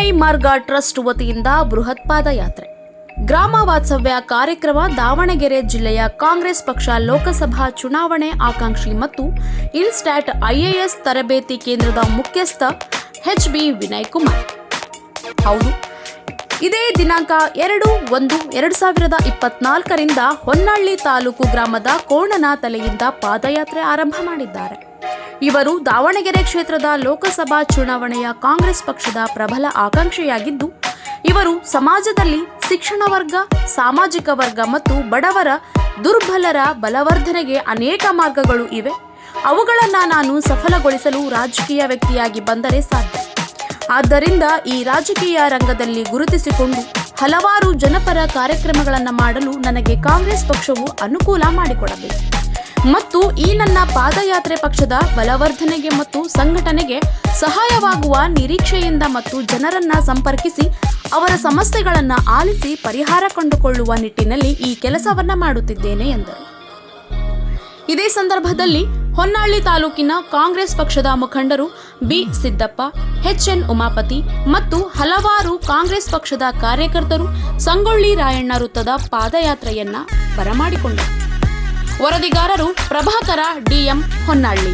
ವಿನಯ್ ಮಾರ್ಗ ಟ್ರಸ್ಟ್ ವತಿಯಿಂದ ಬೃಹತ್ ಪಾದಯಾತ್ರೆ. ಗ್ರಾಮ ವಾಸ್ತವ್ಯ ಕಾರ್ಯಕ್ರಮ. ದಾವಣಗೆರೆ ಜಿಲ್ಲೆಯ ಕಾಂಗ್ರೆಸ್ ಪಕ್ಷ ಲೋಕಸಭಾ ಚುನಾವಣೆ ಆಕಾಂಕ್ಷಿ ಮತ್ತು ಇನ್ಸ್ಟ್ಯಾಟ್ IAS ತರಬೇತಿ ಕೇಂದ್ರದ ಮುಖ್ಯಸ್ಥ HB ವಿನಯ್ ಕುಮಾರ್. ಹೌದು, ಇದೇ ದಿನಾಂಕ 2/1/2024 ಹೊನ್ನಾಳಿ ತಾಲೂಕು ಗ್ರಾಮದ ಕೋಣನ ತಲೆಯಿಂದ ಪಾದಯಾತ್ರೆ ಆರಂಭ ಮಾಡಿದ್ದಾರೆ. ಇವರು ದಾವಣಗೆರೆ ಕ್ಷೇತ್ರದ ಲೋಕಸಭಾ ಚುನಾವಣೆಯ ಕಾಂಗ್ರೆಸ್ ಪಕ್ಷದ ಪ್ರಬಲ ಆಕಾಂಕ್ಷಿಯಾಗಿದ್ದು, ಇವರು ಸಮಾಜದಲ್ಲಿ ಶಿಕ್ಷಣ ವರ್ಗ, ಸಾಮಾಜಿಕ ವರ್ಗ ಮತ್ತು ಬಡವರ, ದುರ್ಬಲರ ಬಲವರ್ಧನೆಗೆ ಅನೇಕ ಮಾರ್ಗಗಳು ಇವೆ. ಅವುಗಳನ್ನು ನಾನು ಸಫಲಗೊಳಿಸಲು ರಾಜಕೀಯ ವ್ಯಕ್ತಿಯಾಗಿ ಬಂದರೆ ಸಾಧ್ಯ. ಆದ್ದರಿಂದ ಈ ರಾಜಕೀಯ ರಂಗದಲ್ಲಿ ಗುರುತಿಸಿಕೊಂಡು ಹಲವಾರು ಜನಪರ ಕಾರ್ಯಕ್ರಮಗಳನ್ನು ಮಾಡಲು ನನಗೆ ಕಾಂಗ್ರೆಸ್ ಪಕ್ಷವು ಅನುಕೂಲ ಮಾಡಿಕೊಡಬೇಕು ಮತ್ತು ಈ ನನ್ನ ಪಾದಯಾತ್ರೆ ಪಕ್ಷದ ಬಲವರ್ಧನೆಗೆ ಮತ್ತು ಸಂಘಟನೆಗೆ ಸಹಾಯವಾಗುವ ನಿರೀಕ್ಷೆಯಿಂದ ಮತ್ತು ಜನರನ್ನ ಸಂಪರ್ಕಿಸಿ ಅವರ ಸಮಸ್ಯೆಗಳನ್ನು ಆಲಿಸಿ ಪರಿಹಾರ ಕಂಡುಕೊಳ್ಳುವ ನಿಟ್ಟಿನಲ್ಲಿ ಈ ಕೆಲಸವನ್ನ ಮಾಡುತ್ತಿದ್ದೇನೆ ಎಂದರು. ಇದೇ ಸಂದರ್ಭದಲ್ಲಿ ಹೊನ್ನಾಳಿ ತಾಲೂಕಿನ ಕಾಂಗ್ರೆಸ್ ಪಕ್ಷದ ಮುಖಂಡರು ಬಿ ಸಿದ್ದಪ್ಪ, HN ಉಮಾಪತಿ ಮತ್ತು ಹಲವಾರು ಕಾಂಗ್ರೆಸ್ ಪಕ್ಷದ ಕಾರ್ಯಕರ್ತರು ಸಂಗೊಳ್ಳಿ ರಾಯಣ್ಣ ವೃತ್ತದ ಪಾದಯಾತ್ರೆಯನ್ನ ಬರಮಾಡಿಕೊಂಡರು. ವರದಿಗಾರರು ಪ್ರಭಾಕರ DM ಹೊನ್ನಾಳಿ.